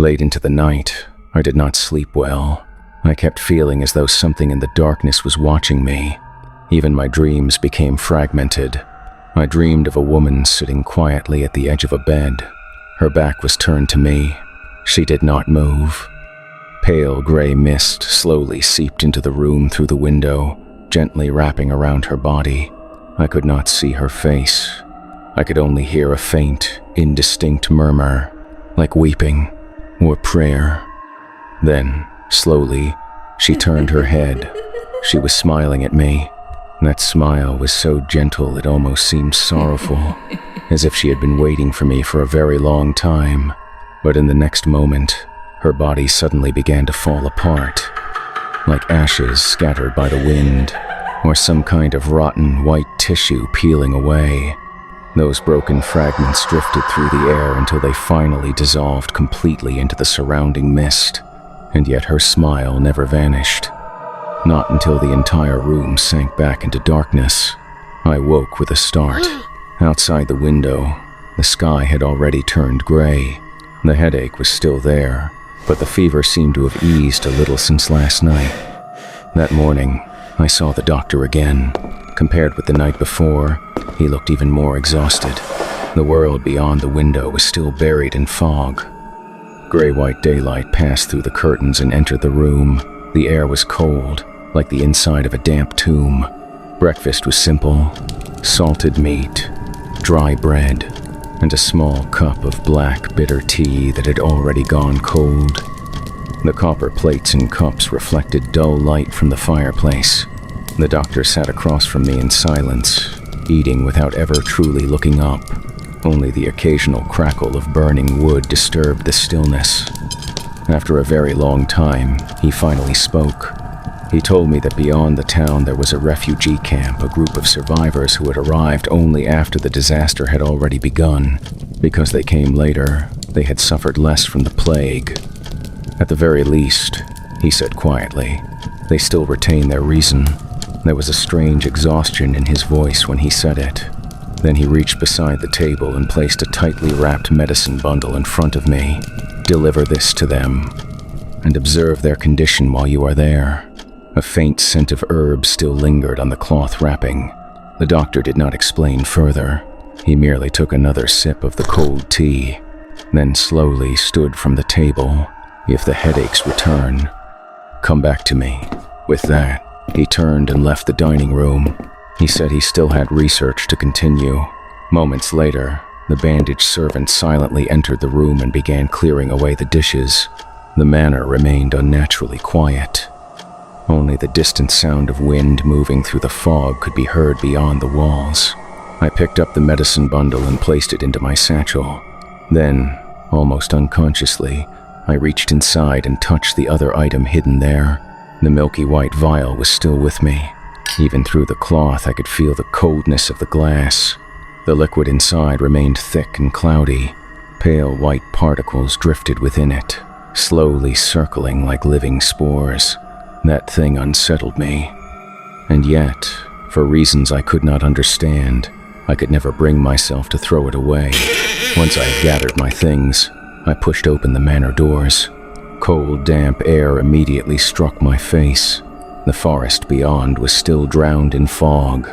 Late into the night, I did not sleep well. I kept feeling as though something in the darkness was watching me. Even my dreams became fragmented. I dreamed of a woman sitting quietly at the edge of a bed. Her back was turned to me. She did not move. Pale gray mist slowly seeped into the room through the window, gently wrapping around her body. I could not see her face. I could only hear a faint, indistinct murmur, like weeping or prayer. Then, slowly, she turned her head. She was smiling at me. That smile was so gentle it almost seemed sorrowful, as if she had been waiting for me for a very long time. But in the next moment, her body suddenly began to fall apart, like ashes scattered by the wind, or some kind of rotten white tissue peeling away. Those broken fragments drifted through the air until they finally dissolved completely into the surrounding mist, and yet her smile never vanished. Not until the entire room sank back into darkness. I woke with a start. Outside the window, the sky had already turned gray. The headache was still there, but the fever seemed to have eased a little since last night. That morning, I saw the doctor again. Compared with the night before, he looked even more exhausted. The world beyond the window was still buried in fog. Gray-white daylight passed through the curtains and entered the room. The air was cold, like the inside of a damp tomb. Breakfast was simple: salted meat, dry bread, and a small cup of black, bitter tea that had already gone cold. The copper plates and cups reflected dull light from the fireplace. The doctor sat across from me in silence, eating without ever truly looking up. Only the occasional crackle of burning wood disturbed the stillness. After a very long time, he finally spoke. He told me that beyond the town there was a refugee camp, a group of survivors who had arrived only after the disaster had already begun. Because they came later, they had suffered less from the plague. At the very least, he said quietly, they still retain their reason. There was a strange exhaustion in his voice when he said it. Then he reached beside the table and placed a tightly wrapped medicine bundle in front of me. Deliver this to them, and observe their condition while you are there. A faint scent of herbs still lingered on the cloth wrapping. The doctor did not explain further. He merely took another sip of the cold tea, then slowly stood from the table. If the headaches return, come back to me. With that, he turned and left the dining room. He said he still had research to continue. Moments later, the bandaged servant silently entered the room and began clearing away the dishes. The manor remained unnaturally quiet. Only the distant sound of wind moving through the fog could be heard beyond the walls. I picked up the medicine bundle and placed it into my satchel. Then, almost unconsciously, I reached inside and touched the other item hidden there. The milky white vial was still with me. Even through the cloth, I could feel the coldness of the glass. The liquid inside remained thick and cloudy. Pale white particles drifted within it, slowly circling like living spores. That thing unsettled me. And yet, for reasons I could not understand, I could never bring myself to throw it away. Once I had gathered my things, I pushed open the manor doors. Cold, damp air immediately struck my face. The forest beyond was still drowned in fog.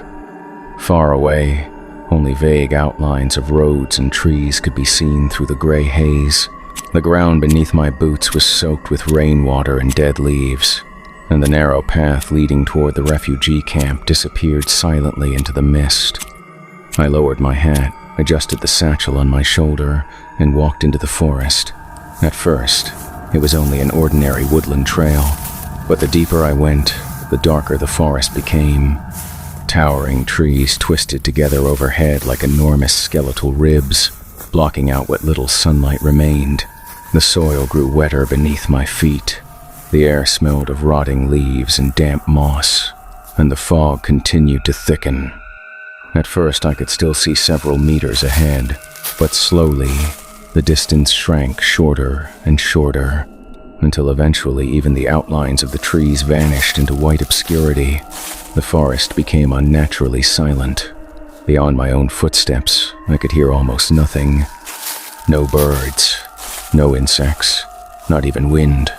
Far away, only vague outlines of roads and trees could be seen through the gray haze. The ground beneath my boots was soaked with rainwater and dead leaves, and the narrow path leading toward the refugee camp disappeared silently into the mist. I lowered my hat, adjusted the satchel on my shoulder, and walked into the forest. At first, it was only an ordinary woodland trail, but the deeper I went, the darker the forest became. Towering trees twisted together overhead like enormous skeletal ribs, blocking out what little sunlight remained. The soil grew wetter beneath my feet. The air smelled of rotting leaves and damp moss, and the fog continued to thicken. At first, I could still see several meters ahead, but slowly, the distance shrank shorter and shorter, until eventually even the outlines of the trees vanished into white obscurity. The forest became unnaturally silent. Beyond my own footsteps, I could hear almost nothing. No birds, no insects, not even wind.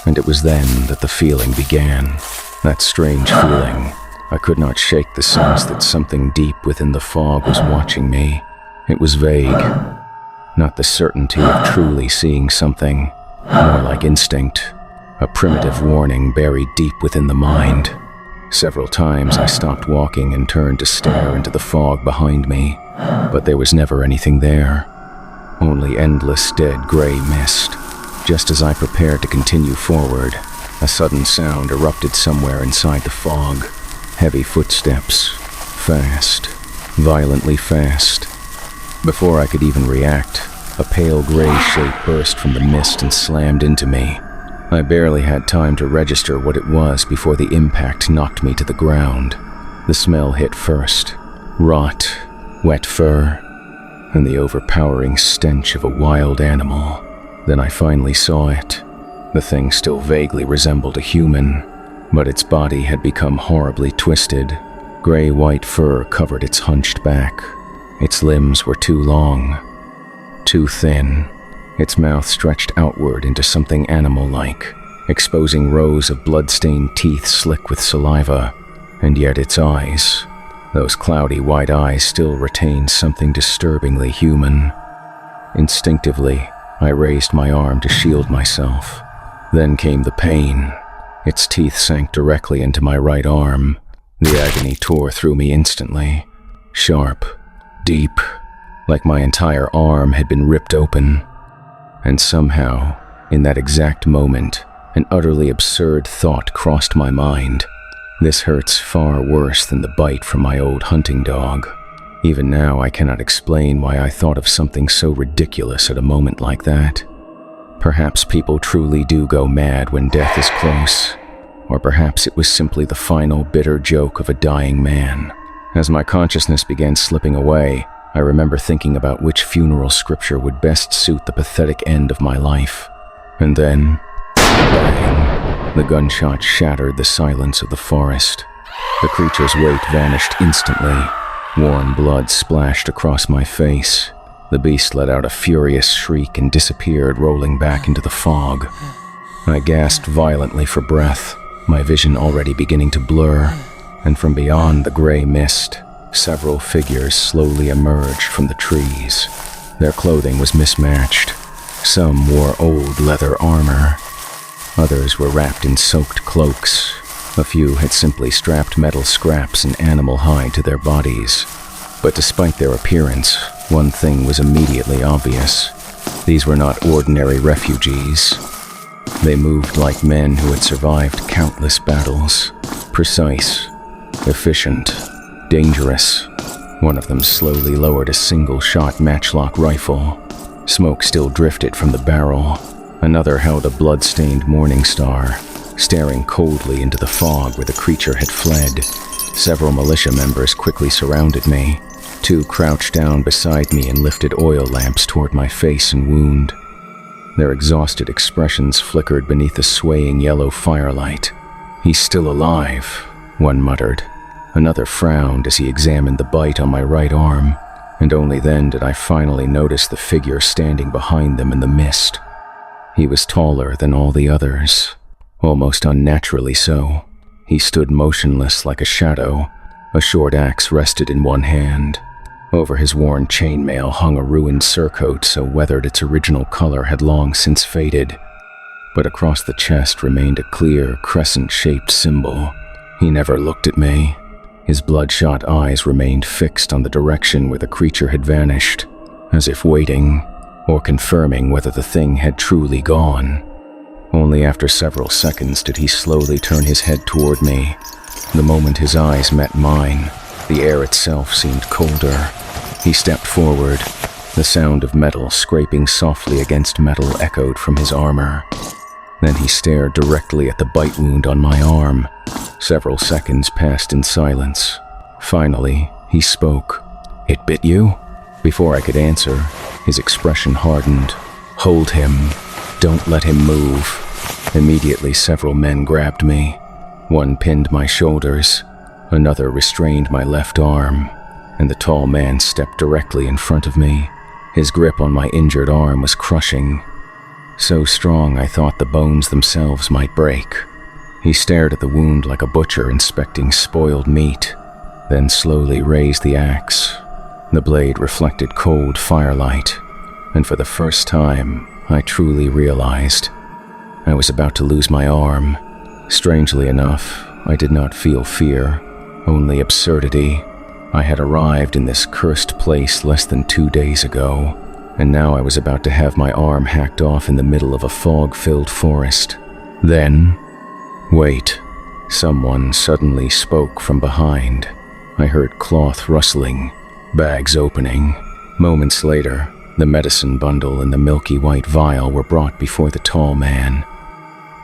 And it was then that the feeling began. That strange feeling. I could not shake the sense that something deep within the fog was watching me. It was vague. Not the certainty of truly seeing something, more like instinct. A primitive warning buried deep within the mind. Several times I stopped walking and turned to stare into the fog behind me, but there was never anything there. Only endless dead gray mist. Just as I prepared to continue forward, a sudden sound erupted somewhere inside the fog. Heavy footsteps. Fast. Violently fast. Before I could even react, a pale gray shape burst from the mist and slammed into me. I barely had time to register what it was before the impact knocked me to the ground. The smell hit first. Rot, wet fur, and the overpowering stench of a wild animal. Then I finally saw it. The thing still vaguely resembled a human, but its body had become horribly twisted. Gray-white fur covered its hunched back. Its limbs were too long, too thin. Its mouth stretched outward into something animal-like, exposing rows of blood-stained teeth slick with saliva. And yet its eyes, those cloudy white eyes, still retained something disturbingly human. Instinctively, I raised my arm to shield myself. Then came the pain. Its teeth sank directly into my right arm. The agony tore through me instantly. Sharp, deep, like my entire arm had been ripped open. And somehow, in that exact moment, an utterly absurd thought crossed my mind. This hurts far worse than the bite from my old hunting dog. Even now, I cannot explain why I thought of something so ridiculous at a moment like that. Perhaps people truly do go mad when death is close. Or perhaps it was simply the final bitter joke of a dying man. As my consciousness began slipping away, I remember thinking about which funeral scripture would best suit the pathetic end of my life. And then, bang, the gunshot shattered the silence of the forest. The creature's weight vanished instantly. Warm blood splashed across my face. The beast let out a furious shriek and disappeared, rolling back into the fog. I gasped violently for breath, my vision already beginning to blur, and from beyond the gray mist, several figures slowly emerged from the trees. Their clothing was mismatched. Some wore old leather armor. Others were wrapped in soaked cloaks. A few had simply strapped metal scraps and animal hide to their bodies. But despite their appearance, one thing was immediately obvious. These were not ordinary refugees. They moved like men who had survived countless battles. Precise, efficient, dangerous. One of them slowly lowered a single-shot matchlock rifle. Smoke still drifted from the barrel. Another held a blood-stained morning star, staring coldly into the fog where the creature had fled. Several militia members quickly surrounded me. Two crouched down beside me and lifted oil lamps toward my face and wound. Their exhausted expressions flickered beneath the swaying yellow firelight. "He's still alive," one muttered. Another frowned as he examined the bite on my right arm, and only then did I finally notice the figure standing behind them in the mist. He was taller than all the others, almost unnaturally so. He stood motionless like a shadow. A short axe rested in one hand. Over his worn chainmail hung a ruined surcoat so weathered its original color had long since faded. But across the chest remained a clear, crescent-shaped symbol. He never looked at me. His bloodshot eyes remained fixed on the direction where the creature had vanished, as if waiting, or confirming whether the thing had truly gone. Only after several seconds did he slowly turn his head toward me. The moment his eyes met mine, the air itself seemed colder. He stepped forward. The sound of metal scraping softly against metal echoed from his armor. Then he stared directly at the bite wound on my arm. Several seconds passed in silence. Finally, he spoke. "It bit you?" Before I could answer, his expression hardened. "Hold him. Don't let him move." Immediately, several men grabbed me. One pinned my shoulders. Another restrained my left arm, and the tall man stepped directly in front of me. His grip on my injured arm was crushing. so strong I thought the bones themselves might break. He stared at the wound like a butcher inspecting spoiled meat, then slowly raised the axe. The blade reflected cold firelight, and for the first time, I truly realized I was about to lose my arm. Strangely enough, I did not feel fear, only absurdity. I had arrived in this cursed place less than 2 days ago, and now I was about to have my arm hacked off in the middle of a fog-filled forest. Then, wait, someone suddenly spoke from behind. I heard cloth rustling, bags opening. Moments later, the medicine bundle and the milky white vial were brought before the tall man.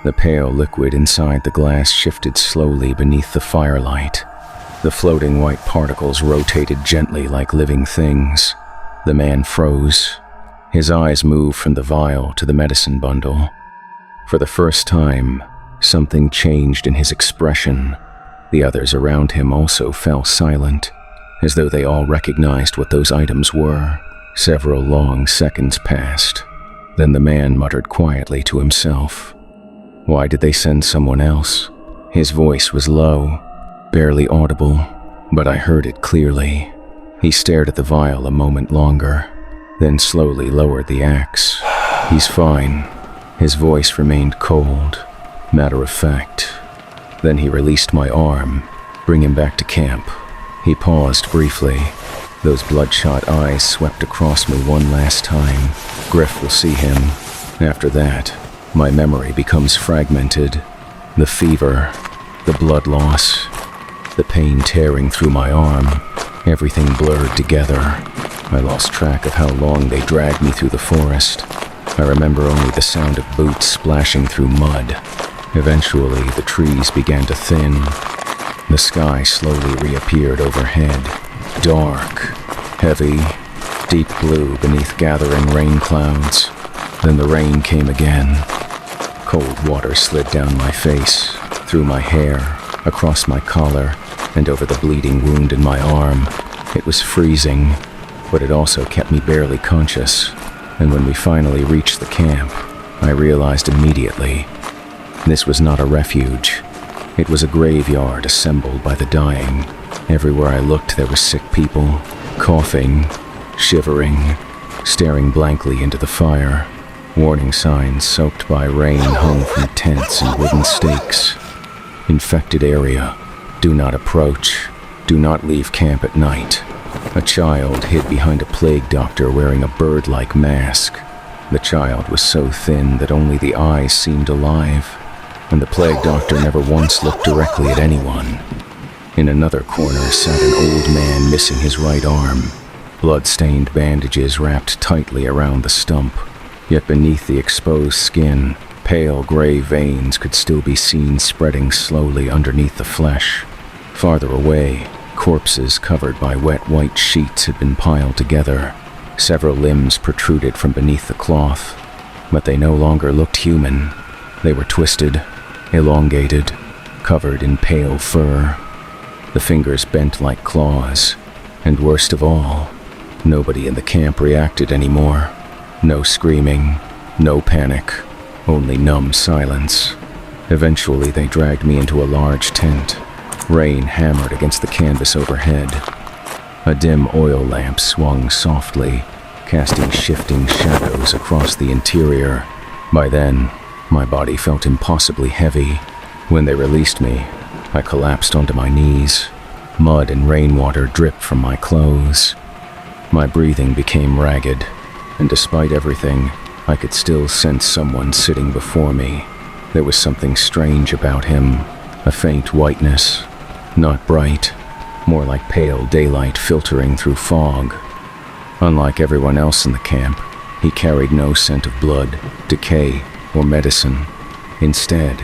The pale liquid inside the glass shifted slowly beneath the firelight. The floating white particles rotated gently like living things. The man froze. His eyes moved from the vial to the medicine bundle. For the first time, something changed in his expression. The others around him also fell silent, as though they all recognized what those items were. Several long seconds passed. Then the man muttered quietly to himself. Why did they send someone else? His voice was low, barely audible, but I heard it clearly. He stared at the vial a moment longer, then slowly lowered the axe. He's fine. His voice remained cold, matter of fact. Then he released my arm. Bring him back to camp. He paused briefly. Those bloodshot eyes swept across me one last time. Griff will see him. After that, my memory becomes fragmented. The fever, the blood loss, the pain tearing through my arm, everything blurred together. I lost track of how long they dragged me through the forest. I remember only the sound of boots splashing through mud. Eventually, the trees began to thin. The sky slowly reappeared overhead, dark, heavy, deep blue beneath gathering rain clouds. Then the rain came again. Cold water slid down my face, through my hair, across my collar, and over the bleeding wound in my arm. It was freezing, but it also kept me barely conscious. And when we finally reached the camp, I realized immediately this was not a refuge. It was a graveyard assembled by the dying. Everywhere I looked, there were sick people, coughing, shivering, staring blankly into the fire. Warning signs soaked by rain hung from tents and wooden stakes. Infected area. Do not approach. Do not leave camp at night. A child hid behind a plague doctor wearing a bird-like mask. The child was so thin that only the eyes seemed alive, and the plague doctor never once looked directly at anyone. In another corner sat an old man missing his right arm, blood-stained bandages wrapped tightly around the stump. Yet beneath the exposed skin, pale gray veins could still be seen spreading slowly underneath the flesh. Farther away, corpses covered by wet white sheets had been piled together. Several limbs protruded from beneath the cloth, but they no longer looked human. They were twisted, elongated, covered in pale fur. The fingers bent like claws, and worst of all, nobody in the camp reacted anymore. No screaming, no panic, only numb silence. Eventually, they dragged me into a large tent. Rain hammered against the canvas overhead. A dim oil lamp swung softly, casting shifting shadows across the interior. By then, my body felt impossibly heavy. When they released me, I collapsed onto my knees. Mud and rainwater dripped from my clothes. My breathing became ragged, and despite everything, I could still sense someone sitting before me. There was something strange about him, a faint whiteness, not bright, more like pale daylight filtering through fog. Unlike everyone else in the camp, he carried no scent of blood, decay, or medicine. Instead,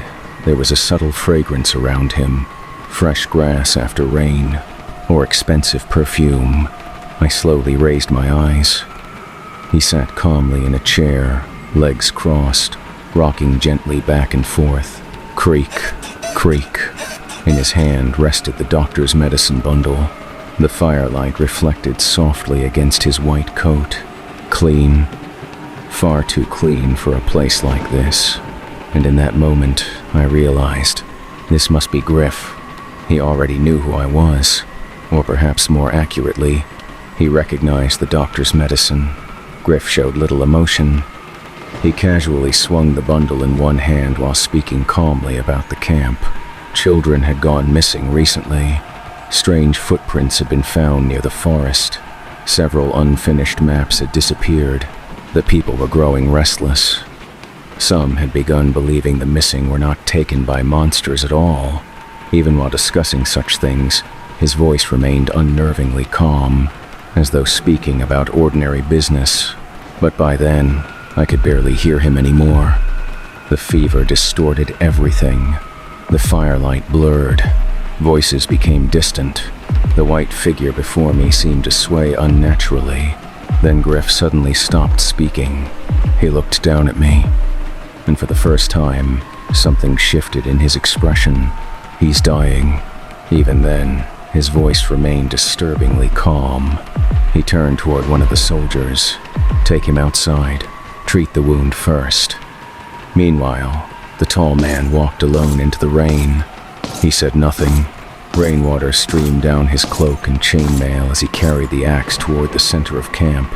there was a subtle fragrance around him, fresh grass after rain, or expensive perfume. I slowly raised my eyes. He sat calmly in a chair, legs crossed, rocking gently back and forth. Creak, creak. In his hand rested the doctor's medicine bundle. The firelight reflected softly against his white coat. Clean, far too clean for a place like this. And in that moment, I realized this must be Griff. He already knew who I was, or perhaps more accurately, he recognized the doctor's medicine. Griff showed little emotion. He casually swung the bundle in one hand while speaking calmly about the camp. Children had gone missing recently. Strange footprints had been found near the forest. Several unfinished maps had disappeared. The people were growing restless. Some had begun believing the missing were not taken by monsters at all. Even while discussing such things, his voice remained unnervingly calm, as though speaking about ordinary business. But by then, I could barely hear him anymore. The fever distorted everything. The firelight blurred. Voices became distant. The white figure before me seemed to sway unnaturally. Then Griff suddenly stopped speaking. He looked down at me, and for the first time, something shifted in his expression. He's dying. Even then, his voice remained disturbingly calm. He turned toward one of the soldiers. Take him outside. Treat the wound first. Meanwhile, the tall man walked alone into the rain. He said nothing. Rainwater streamed down his cloak and chainmail as he carried the axe toward the center of camp.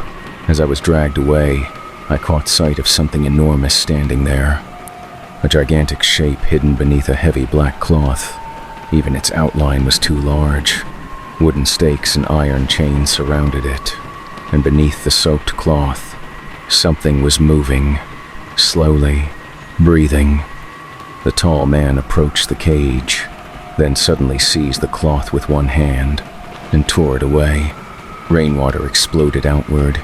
As I was dragged away, I caught sight of something enormous standing there. A gigantic shape hidden beneath a heavy black cloth. Even its outline was too large. Wooden stakes and iron chains surrounded it, and beneath the soaked cloth, something was moving, slowly, breathing. The tall man approached the cage, then suddenly seized the cloth with one hand and tore it away. Rainwater exploded outward,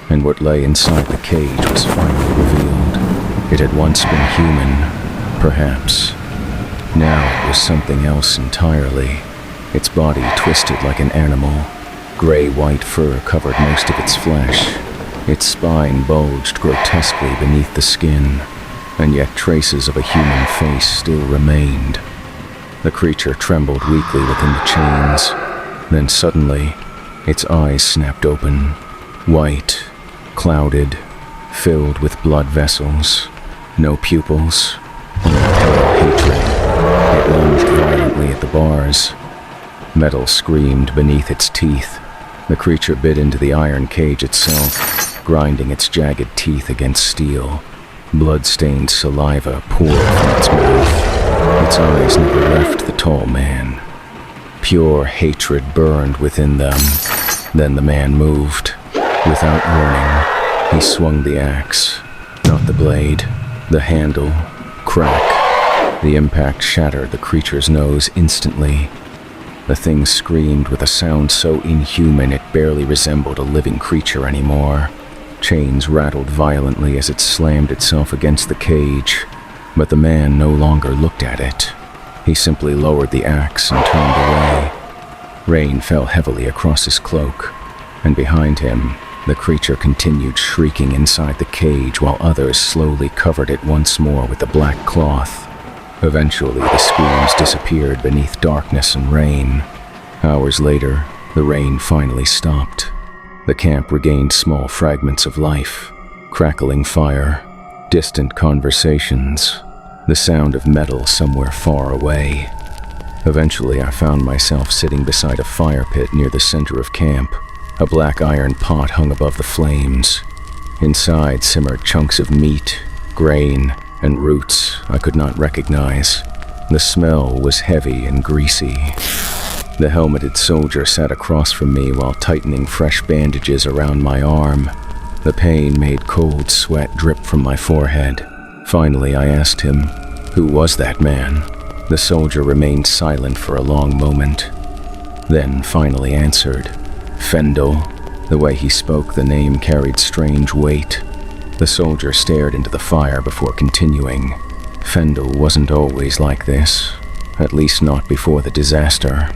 and what lay inside the cage was finally revealed. It had once been human, perhaps. Now it was something else entirely. Its body twisted like an animal. Gray-white fur covered most of its flesh. Its spine bulged grotesquely beneath the skin, and yet traces of a human face still remained. The creature trembled weakly within the chains. Then suddenly, its eyes snapped open, white, clouded, filled with blood vessels. No pupils, only pale hatred. It lunged violently at the bars. Metal screamed beneath its teeth. The creature bit into the iron cage itself, grinding its jagged teeth against steel. Blood-stained saliva poured from its mouth. Its eyes never left the tall man. Pure hatred burned within them. Then the man moved. Without warning, he swung the axe. Not the blade, the handle. Crack. The impact shattered the creature's nose instantly. The thing screamed with a sound so inhuman it barely resembled a living creature anymore. Chains rattled violently as it slammed itself against the cage, but the man no longer looked at it. He simply lowered the axe and turned away. Rain fell heavily across his cloak, and behind him, the creature continued shrieking inside the cage while others slowly covered it once more with the black cloth. Eventually, the screams disappeared beneath darkness and rain. Hours later, the rain finally stopped. The camp regained small fragments of life, crackling fire, distant conversations, the sound of metal somewhere far away. Eventually, I found myself sitting beside a fire pit near the center of camp. A black iron pot hung above the flames. Inside simmered chunks of meat, grain, and roots I could not recognize. The smell was heavy and greasy. The helmeted soldier sat across from me while tightening fresh bandages around my arm. The pain made cold sweat drip from my forehead. Finally, I asked him, "Who was that man?" The soldier remained silent for a long moment, then finally answered, "Fendel." The way he spoke, the name carried strange weight. The soldier stared into the fire before continuing. Fendel wasn't always like this, at least not before the disaster.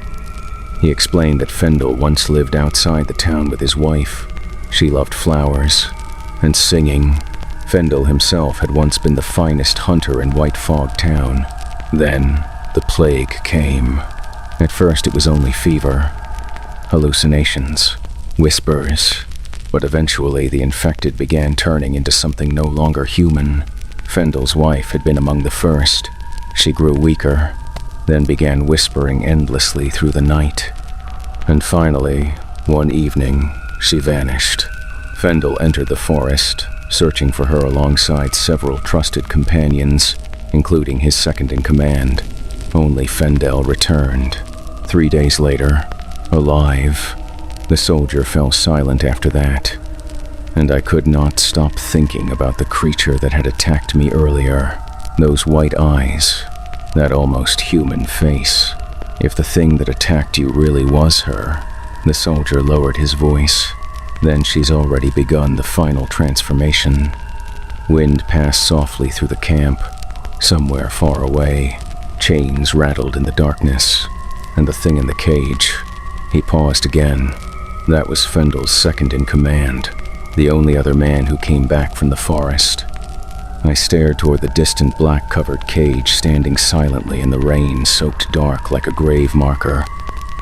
He explained that Fendel once lived outside the town with his wife. She loved flowers and singing. Fendel himself had once been the finest hunter in White Fog Town. Then, the plague came. At first it was only fever, hallucinations, whispers, But eventually the infected began turning into something no longer human. Fendel's wife had been among the first. She grew weaker, then began whispering endlessly through the night. And finally, one evening, she vanished. Fendel entered the forest, searching for her alongside several trusted companions, including his second-in-command. Only Fendel returned. 3 days later, alive. The soldier fell silent after that, and I could not stop thinking about the creature that had attacked me earlier. Those white eyes, that almost human face. If the thing that attacked you really was her, the soldier lowered his voice. Then she's already begun the final transformation. Wind passed softly through the camp. Somewhere far away, chains rattled in the darkness, and the thing in the cage. He paused again. That was Fendel's second-in-command, the only other man who came back from the forest. I stared toward the distant black-covered cage standing silently in the rain, soaked dark like a grave marker.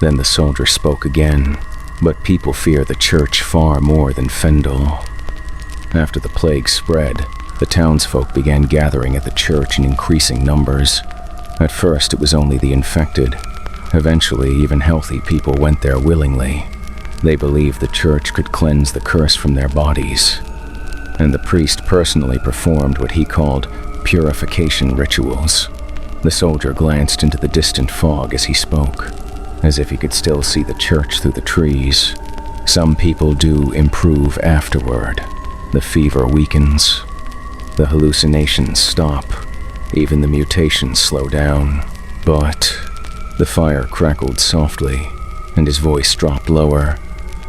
Then the soldier spoke again. But people fear the church far more than Fendel. After the plague spread, the townsfolk began gathering at the church in increasing numbers. At first it was only the infected. Eventually even healthy people went there willingly. They believed the church could cleanse the curse from their bodies. And the priest personally performed what he called purification rituals. The soldier glanced into the distant fog as he spoke, as if he could still see the church through the trees. Some people do improve afterward. The fever weakens. The hallucinations stop. Even the mutations slow down. But the fire crackled softly, and his voice dropped lower.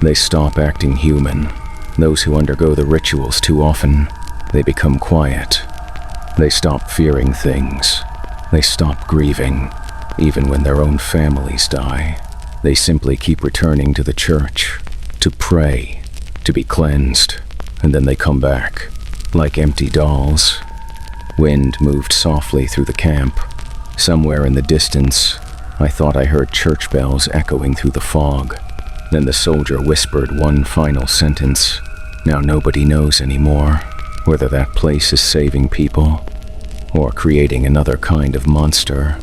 They stop acting human. Those who undergo the rituals too often, they become quiet. They stop fearing things. They stop grieving. Even when their own families die, they simply keep returning to the church, to pray, to be cleansed, and then they come back, like empty dolls. Wind moved softly through the camp. Somewhere in the distance, I thought I heard church bells echoing through the fog. Then the soldier whispered one final sentence. Now nobody knows anymore whether that place is saving people or creating another kind of monster.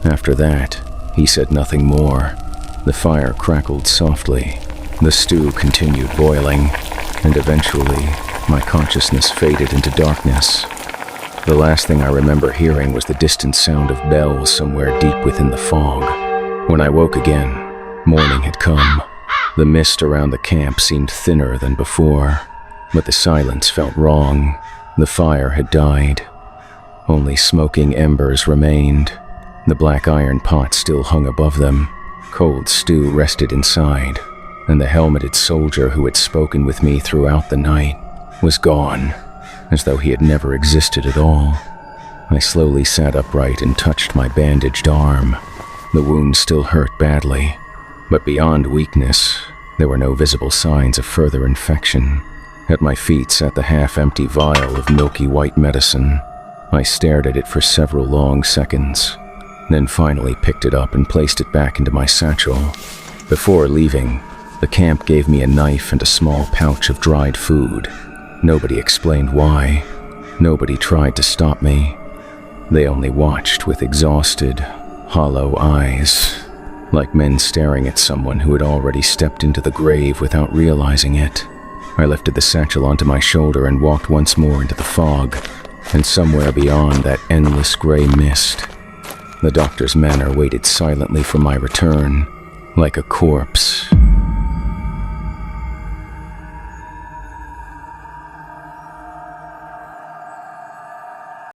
After that, he said nothing more. The fire crackled softly. The stew continued boiling, and eventually, my consciousness faded into darkness. The last thing I remember hearing was the distant sound of bells somewhere deep within the fog. When I woke again, morning had come. The mist around the camp seemed thinner than before, but the silence felt wrong. The fire had died. Only smoking embers remained. The black iron pot still hung above them. Cold stew rested inside, and the helmeted soldier who had spoken with me throughout the night was gone, as though he had never existed at all. I slowly sat upright and touched my bandaged arm. The wound still hurt badly, but beyond weakness, there were no visible signs of further infection. At my feet sat the half-empty vial of milky white medicine. I stared at it for several long seconds, then finally picked it up and placed it back into my satchel. Before leaving, the camp gave me a knife and a small pouch of dried food. Nobody explained why. Nobody tried to stop me. They only watched with exhausted, hollow eyes, like men staring at someone who had already stepped into the grave without realizing it. I lifted the satchel onto my shoulder and walked once more into the fog, and somewhere beyond that endless gray mist, the doctor's manor waited silently for my return, like a corpse